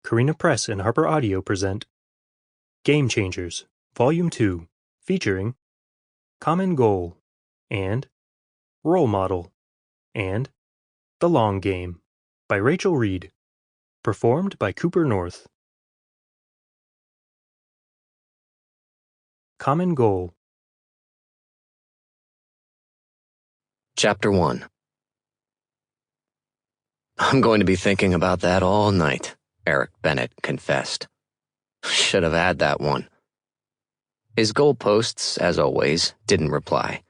Carina Press and HarlequinAudio present Game Changers, Volume 2, featuring Common Goal, and Role Model, and The Long Game, by Rachel Reid, performed by Cooper North. Common Goal. Chapter 1. I'm going to be thinking about that all night, Eric Bennett confessed. Should have had that one. His goalposts, as always, didn't reply.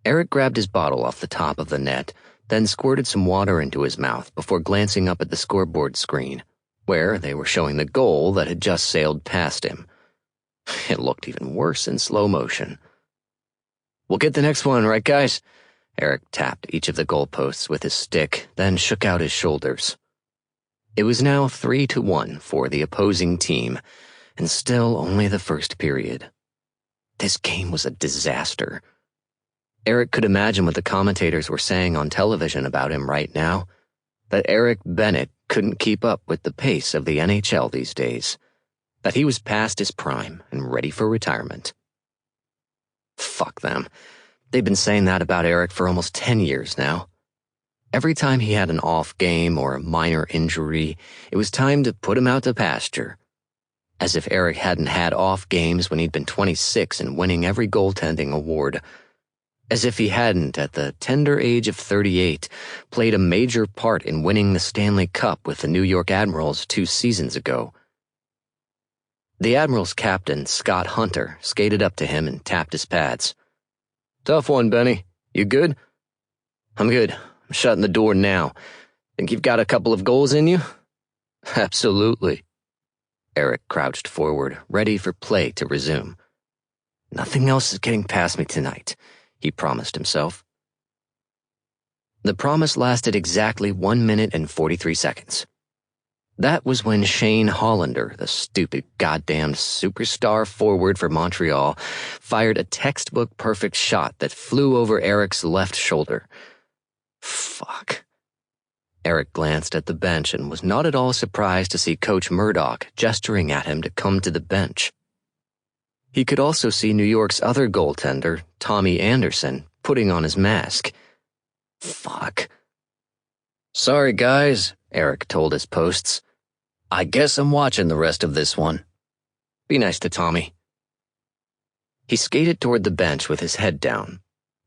Eric grabbed his bottle off the top of the net, then squirted some water into his mouth before glancing up at the scoreboard screen, where they were showing the goal that had just sailed past him. It looked even worse in slow motion. We'll get the next one, right, guys? Eric tapped each of the goalposts with his stick, then shook out his shoulders. It was now 3-1 for the opposing team, and still only the first period. This game was a disaster. Eric could imagine what the commentators were saying on television about him right now, that Eric Bennett couldn't keep up with the pace of the NHL these days, that he was past his prime and ready for retirement. Fuck them. They've been saying that about Eric for almost 10 years now. Every time he had an off game or a minor injury, it was time to put him out to pasture. As if Eric hadn't had off games when he'd been 26 and winning every goaltending award. As if he hadn't, at the tender age of 38, played a major part in winning the Stanley Cup with the New York Admirals 2 seasons ago. The Admirals' captain, Scott Hunter, skated up to him and tapped his pads. Tough one, Benny. You good? I'm good. I'm shutting the door now. Think you've got a couple of goals in you? Absolutely. Eric crouched forward, ready for play to resume. Nothing else is getting past me tonight, he promised himself. The promise lasted exactly 1 minute and 43 seconds. That was when Shane Hollander, the stupid goddamn superstar forward for Montreal, fired a textbook-perfect shot that flew over Eric's left shoulder. Fuck. Eric glanced at the bench and was not at all surprised to see Coach Murdoch gesturing at him to come to the bench. He could also see New York's other goaltender, Tommy Anderson, putting on his mask. Fuck. Sorry, guys, Eric told his posts. I guess I'm watching the rest of this one. Be nice to Tommy. He skated toward the bench with his head down.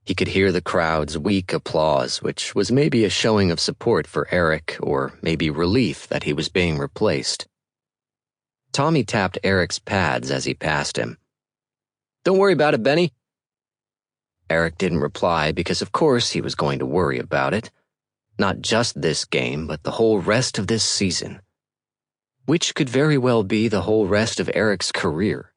He could hear the crowd's weak applause, which was maybe a showing of support for Eric, or maybe relief that he was being replaced. Tommy tapped Eric's pads as he passed him. Don't worry about it, Benny. Eric didn't reply because of course he was going to worry about it. Not just this game, but the whole rest of this season. Which could very well be the whole rest of Eric's career.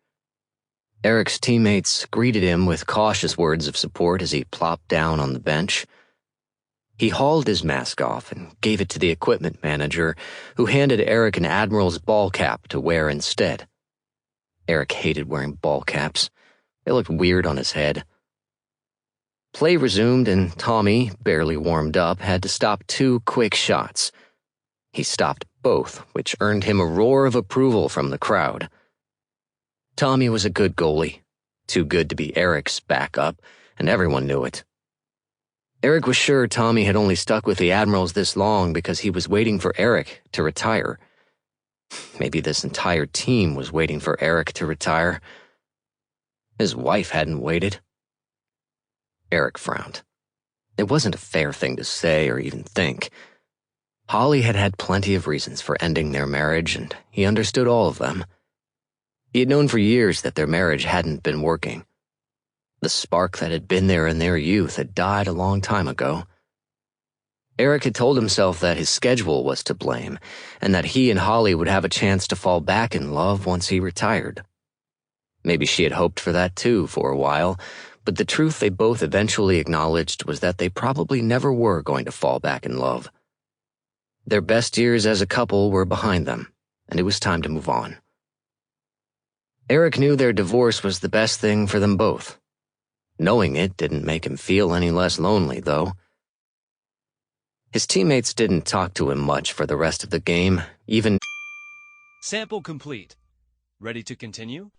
Eric's teammates greeted him with cautious words of support as he plopped down on the bench. He hauled his mask off and gave it to the equipment manager, who handed Eric an Admiral's ball cap to wear instead. Eric hated wearing ball caps. They looked weird on his head. Play resumed, and Tommy, barely warmed up, had to stop 2 quick shots. He stopped both, which earned him a roar of approval from the crowd. Tommy was a good goalie, too good to be Eric's backup, and everyone knew it. Eric was sure Tommy had only stuck with the Admirals this long because he was waiting for Eric to retire. Maybe this entire team was waiting for Eric to retire. His wife hadn't waited. Eric frowned. It wasn't a fair thing to say or even think. Holly had had plenty of reasons for ending their marriage, and he understood all of them. He had known for years that their marriage hadn't been working. The spark that had been there in their youth had died a long time ago. Eric had told himself that his schedule was to blame, and that he and Holly would have a chance to fall back in love once he retired. Maybe she had hoped for that too for a while, but the truth they both eventually acknowledged was that they probably never were going to fall back in love. Their best years as a couple were behind them, and it was time to move on. Eric knew their divorce was the best thing for them both. Knowing it didn't make him feel any less lonely, though. His teammates didn't talk to him much for the rest of the game, even Sample complete. Ready to continue?